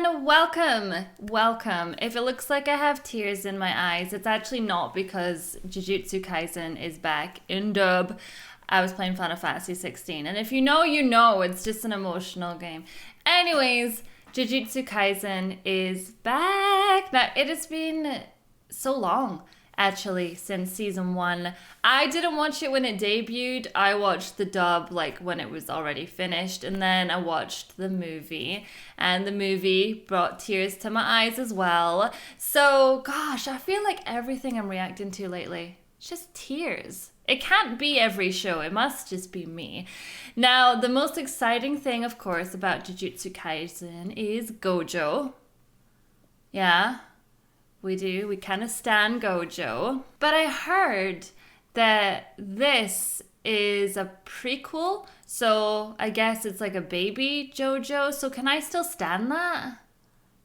everyone, welcome. If it looks like I have tears in my eyes, it's actually not because Jujutsu Kaisen is back in dub. I was playing Final Fantasy 16, and if you know, you know, it's just an emotional game. Anyways, Jujutsu Kaisen is back. Now, it has been so long, actually, since season 1. I didn't watch it when it debuted. I watched the dub like when it was already finished, and then I watched the movie, and the movie brought tears to my eyes as well. So gosh, I feel like everything I'm reacting to lately, it's just tears. It can't be every show, it must just be me. Now, the most exciting thing, of course, about Jujutsu Kaisen is Gojo. Yeah, we do. We kind of stan Gojo. But I heard that this is a prequel, so I guess it's like a baby JoJo. So can I still stan that?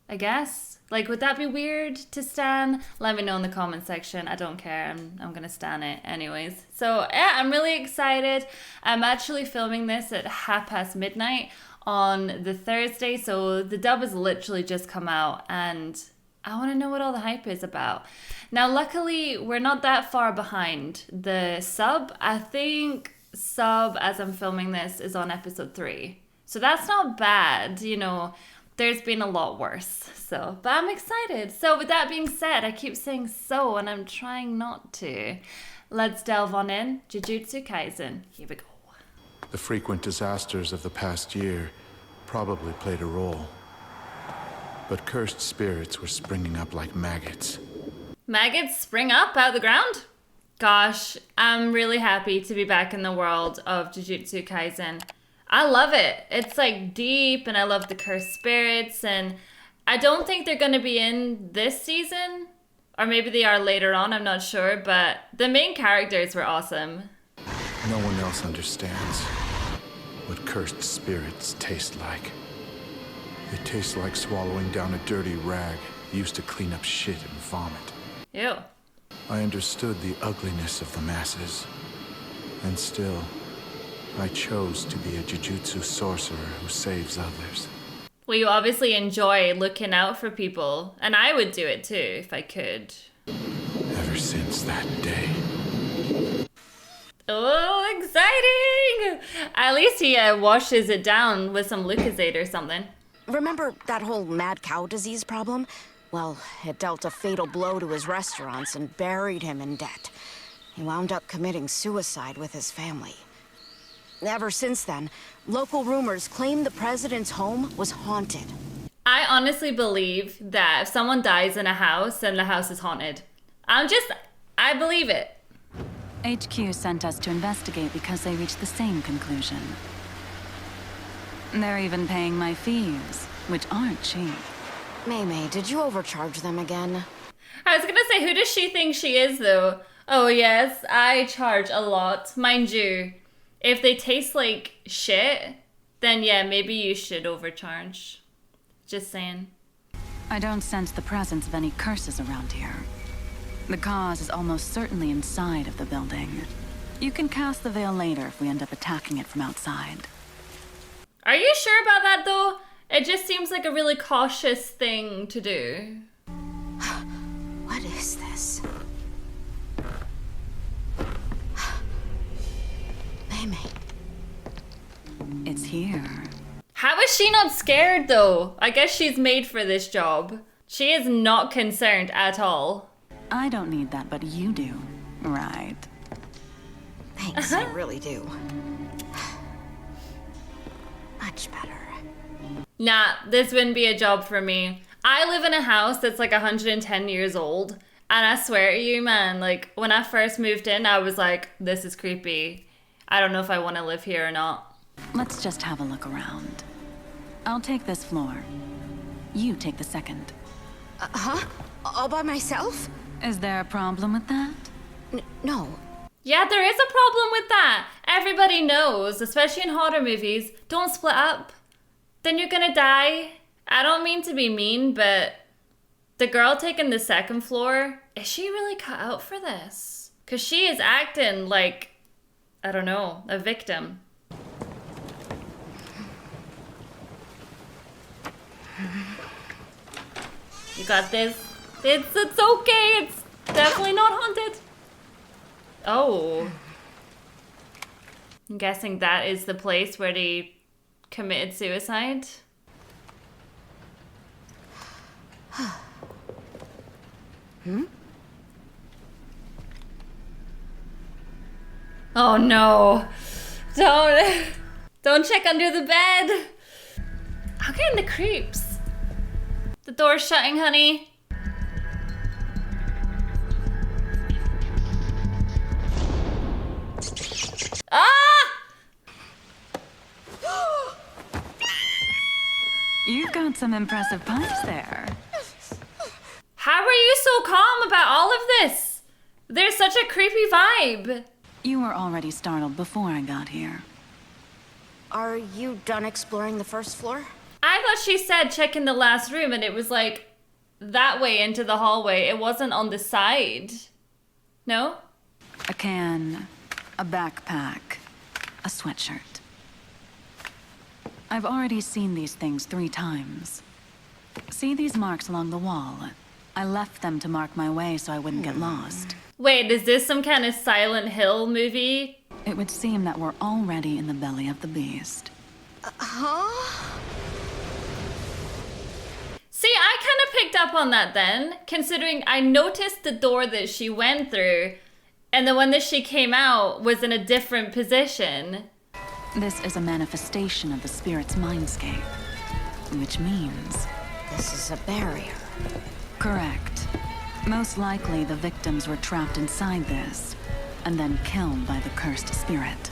I guess. Like, would that be weird to stan? Let me know in the comment section. I don't care. I'm gonna stan it anyways. So yeah, I'm really excited. I'm actually filming this at midnight on the Thursday. So the dub has literally just come out, and I want to know what all the hype is about. Now, luckily, we're not that far behind the sub. I think sub, as I'm filming this, is on episode 3. So that's not bad, you know. There's been a lot worse, so, but I'm excited. So with that being said, I keep saying so, and I'm trying not to. Let's delve on in. Jujutsu Kaisen. Here we go. The frequent disasters of the past year probably played a role. But cursed spirits were springing up like maggots. Maggots spring up out of the ground? Gosh, I'm really happy to be back in the world of Jujutsu Kaisen. I love it. It's like deep, and I love the cursed spirits, and I don't think they're going to be in this season, or maybe they are later on, I'm not sure, but the main characters were awesome. No one else understands what cursed spirits taste like. They taste like swallowing down a dirty rag used to clean up shit and vomit. Ew. I understood the ugliness of the masses, and still, I chose to be a Jujutsu sorcerer who saves others. Well, you obviously enjoy looking out for people, and I would do it too if I could. Ever since that day. Oh, exciting! At least he washes it down with some Lucozade or something. Remember that whole mad cow disease problem? Well, it dealt a fatal blow to his restaurants and buried him in debt. He wound up committing suicide with his family. Ever since then, local rumors claim the president's home was haunted. I honestly believe that if someone dies in a house, then the house is haunted. I believe it. HQ sent us to investigate because they reached the same conclusion. They're even paying my fees, which aren't cheap. May, did you overcharge them again? I was gonna say, who does she think she is, though? Oh yes, I charge a lot. Mind you, if they taste like shit, then yeah, maybe you should overcharge. Just saying. I don't sense the presence of any curses around here. The cause is almost certainly inside of the building. You can cast the veil later if we end up attacking it from outside. Are you sure about that, though? It just seems like a really cautious thing to do. What is this? May. It's here. How is she not scared, though? I guess she's made for this job. She is not concerned at all. I don't need that, but you do, right? Thanks, I really do. Much better. Nah, this wouldn't be a job for me. I live in a house that's like 110 years old, and I swear to you, man, like, when I first moved in, I was like, this is creepy. I don't know if I want to live here or not. Let's just have a look around. I'll take this floor. You take the second. Huh? All by myself? Is there a problem with that? No. Yeah, there is a problem with that. Everybody knows, especially in horror movies, don't split up. Then you're gonna die. I don't mean to be mean, but the girl taking the second floor, is she really cut out for this? Because she is acting like, I don't know, a victim. You got this. It's okay. It's definitely not haunted. Oh. I'm guessing that is the place where they committed suicide. Oh no. Don't check under the bed. I'm getting the creeps. The door's shutting, honey. Ah! You've got some impressive pipes there. How are you so calm about all of this? There's such a creepy vibe. You were already startled before I got here. Are you done exploring the first floor? I thought she said check in the last room and it was like that way into the hallway. It wasn't on the side. No? A can, a backpack, a sweatshirt. I've already seen these things 3 times. See these marks along the wall? I left them to mark my way so I wouldn't get lost. Wait, is this some kind of Silent Hill movie? It would seem that we're already in the belly of the beast. Huh? See, I kind of picked up on that then, considering I noticed the door that she went through, and the one that she came out was in a different position. This is a manifestation of the spirit's mindscape, which means... This is a barrier. Correct. Most likely the victims were trapped inside this, and then killed by the cursed spirit.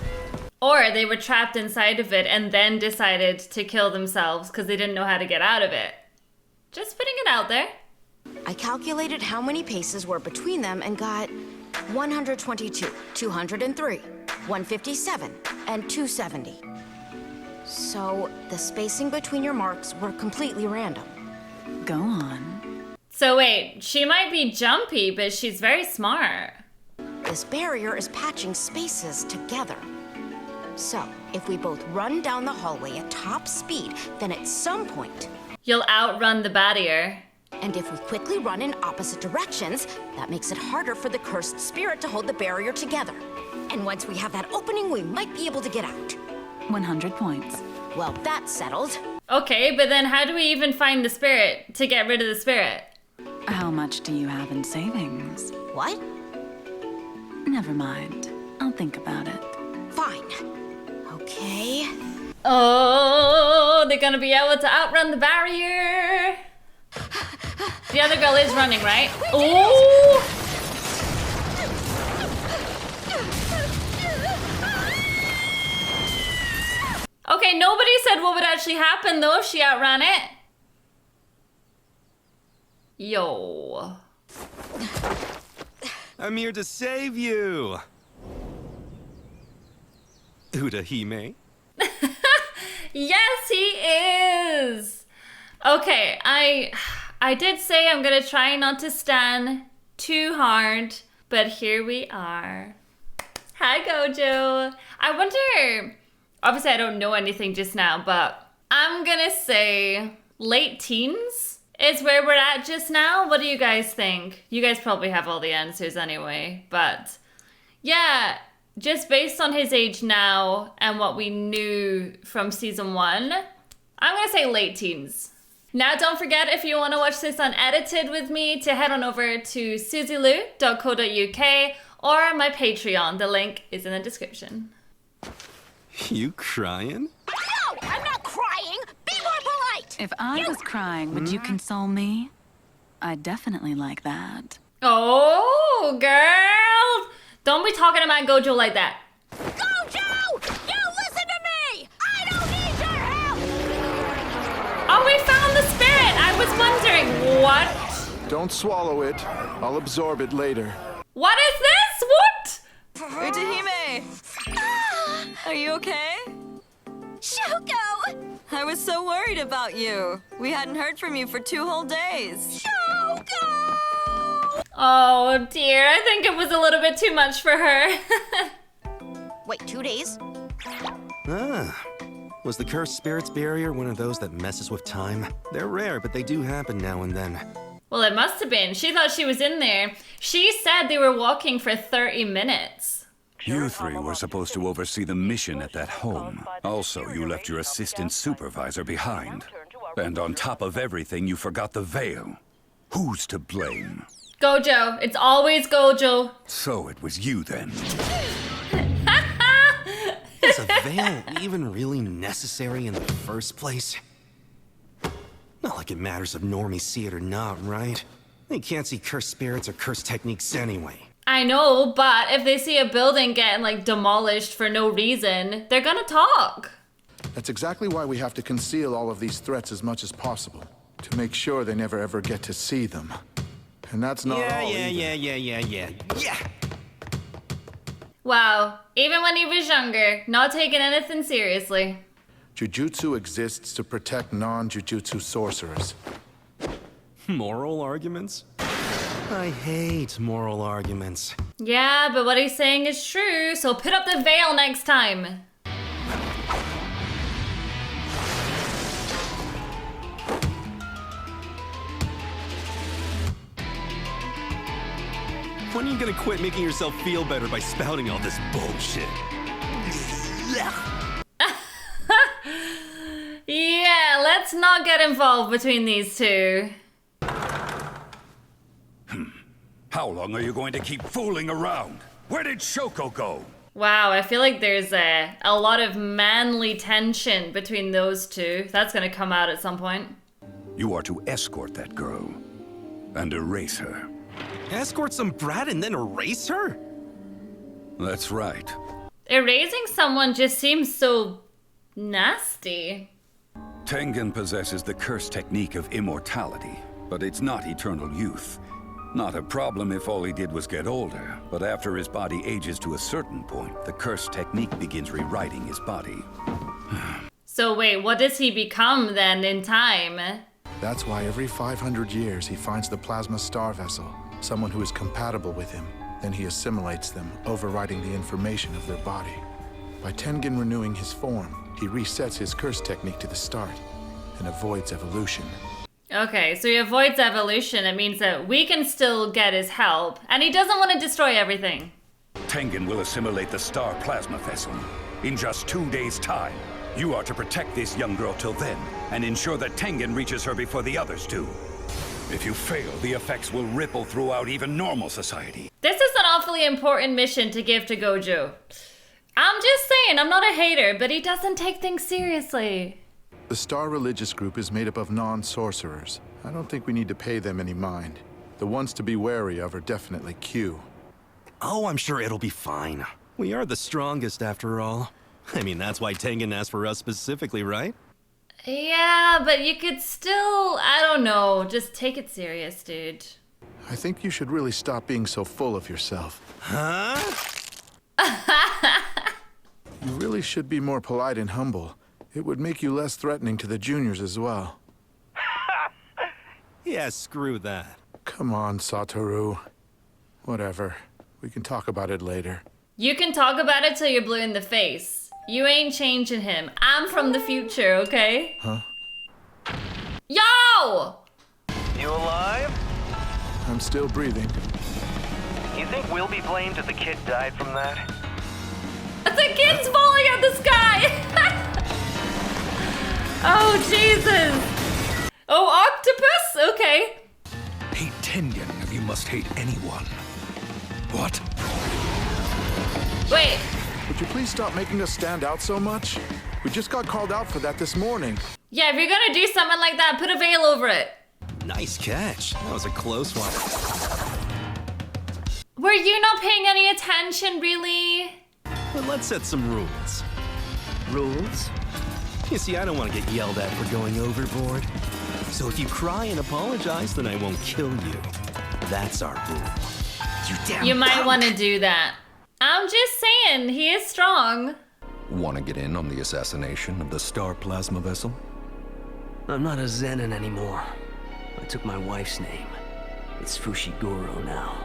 Or they were trapped inside of it and then decided to kill themselves because they didn't know how to get out of it. Just putting it out there. I calculated how many paces were between them and got 122, 203, 157, and 270. So the spacing between your marks were completely random. Go on. So wait, she might be jumpy, but she's very smart. This barrier is patching spaces together. So, if we both run down the hallway at top speed, then at some point... You'll outrun the barrier. And if we quickly run in opposite directions, that makes it harder for the cursed spirit to hold the barrier together. And once we have that opening, we might be able to get out. 100 points. Well, that's settled. Okay, but then how do we even find the spirit to get rid of the spirit? How much do you have in savings? What? Never mind. I'll think about it. Fine. Okay. Oh, they're gonna be able to outrun the barrier. The other girl is running, right? Oh! Okay, nobody said what would actually happen though if she outran it. Yo. I'm here to save you. Urahime. Yes, he is. Okay, I did say I'm gonna try not to stand too hard, but here we are. Hi, Gojo. I wonder, obviously I don't know anything just now, but I'm gonna say late teens is where we're at just now. What do you guys think? You guys probably have all the answers anyway, but yeah, just based on his age now and what we knew from season 1, I'm gonna say late teens. Now don't forget, if you want to watch this unedited with me, to head on over to suzylu.co.uk or my Patreon. The link is in the description. You crying? No, I'm not crying. Be more polite. If I was crying, would you console me? I'd definitely like that. Oh, girl! Don't be talking to my Gojo like that. Gojo! You listen to me! I don't need your help! Oh, we found the spirit! I was wondering, what? Don't swallow it. I'll absorb it later. What is this? What? Urahime! Are you okay? Shuko! I was so worried about you. We hadn't heard from you for 2 whole days. Shuko! Oh dear, I think it was a little bit too much for her. Wait, 2 days? Ah. Was the cursed spirit's barrier one of those that messes with time? They're rare, but they do happen now and then. Well, it must have been. She thought she was in there. She said they were walking for 30 minutes. You three were supposed to oversee the mission at that home. Also, you left your assistant supervisor behind. And on top of everything, you forgot the veil. Who's to blame? Gojo. It's always Gojo. So it was you then. Is a veil even really necessary in the first place? Not like it matters if normies see it or not, right? They can't see cursed spirits or cursed techniques anyway. I know, but if they see a building getting, like, demolished for no reason, they're gonna talk. That's exactly why we have to conceal all of these threats as much as possible, to make sure they never ever get to see them. And that's not all either. Yeah. Wow, even when he was younger, not taking anything seriously. Jujutsu exists to protect non-jujutsu sorcerers. Moral arguments? I hate moral arguments. Yeah, but what he's saying is true, so put up the veil next time. When are you gonna quit making yourself feel better by spouting all this bullshit? Yeah, let's not get involved between these two. How long are you going to keep fooling around? Where did Shoko go? Wow, I feel like there's a lot of manly tension between those two. That's gonna come out at some point. You are to escort that girl and erase her. Escort some brat and then erase her? That's right. Erasing someone just seems so nasty. Tengen possesses the curse technique of immortality, but it's not eternal youth. Not a problem if all he did was get older, but after his body ages to a certain point, the curse technique begins rewriting his body. So wait, what does he become then in time? That's why every 500 years he finds the plasma star vessel, someone who is compatible with him. Then he assimilates them, overriding the information of their body. By Tengen renewing his form, he resets his curse technique to the start and avoids evolution. Okay, so he avoids evolution. It means that we can still get his help, and he doesn't want to destroy everything. Tengen will assimilate the star plasma vessel in just 2 days' time. You are to protect this young girl till then, and ensure that Tengen reaches her before the others do. If you fail, the effects will ripple throughout even normal society. This is an awfully important mission to give to Gojo. I'm just saying, I'm not a hater, but he doesn't take things seriously. The Star religious group is made up of non-sorcerers. I don't think we need to pay them any mind. The ones to be wary of are definitely Q. Oh, I'm sure it'll be fine. We are the strongest after all. I mean, that's why Tengen asked for us specifically, right? Yeah, but you could still, I don't know, just take it serious, dude. I think you should really stop being so full of yourself. Huh? You really should be more polite and humble. It would make you less threatening to the juniors as well. Yeah, screw that. Come on, Satoru. Whatever. We can talk about it later. You can talk about it till you're blue in the face. You ain't changing him. I'm from the future, okay? Huh? Yo! You alive? I'm still breathing. You think we'll be blamed if the kid died from that? The kid's falling out the sky! Oh, Jesus! Oh, octopus? Okay. Hate Tengen if you must hate anyone. What? Wait. Would you please stop making us stand out so much? We just got called out for that this morning. Yeah, if you're gonna do something like that, put a veil over it. Nice catch. That was a close one. Were you not paying any attention, really? But let's set some rules. Rules? You see, I don't want to get yelled at for going overboard. So if you cry and apologize, then I won't kill you. That's our rule. You might want to do that. I'm just saying, he is strong. Want to get in on the assassination of the star plasma vessel? I'm not a Zenin anymore. I took my wife's name. It's Fushiguro now.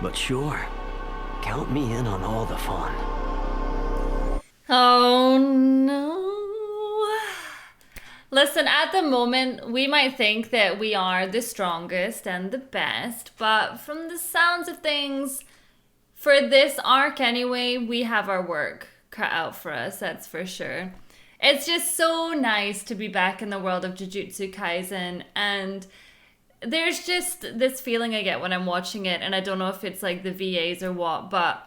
But sure, count me in on all the fun. Oh no. Listen, at the moment, we might think that we are the strongest and the best, but from the sounds of things, for this arc anyway, we have our work cut out for us, that's for sure. It's just so nice to be back in the world of Jujutsu Kaisen, and there's just this feeling I get when I'm watching it, and I don't know if it's like the VAs or what, but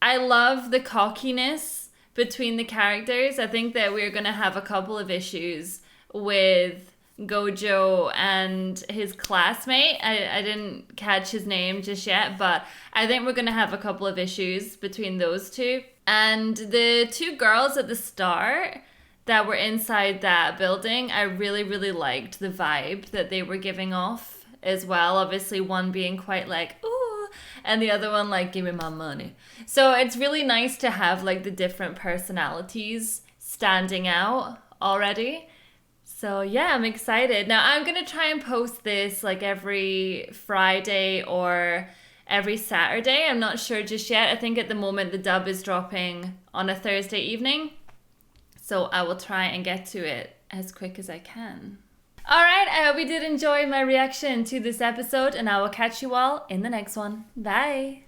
I love the cockiness between the characters. I think that we're going to have a couple of issues with Gojo and his classmate. I didn't catch his name just yet, but I think we're going to have a couple of issues between those two. And the two girls at the start that were inside that building, I really, really liked the vibe that they were giving off as well. Obviously, one being quite like, ooh, and the other one like, give me my money. So it's really nice to have like the different personalities standing out already. So yeah, I'm excited. Now I'm going to try and post this like every Friday or every Saturday. I'm not sure just yet. I think at the moment the dub is dropping on a Thursday evening. So I will try and get to it as quick as I can. All right, I hope you did enjoy my reaction to this episode, and I will catch you all in the next one. Bye.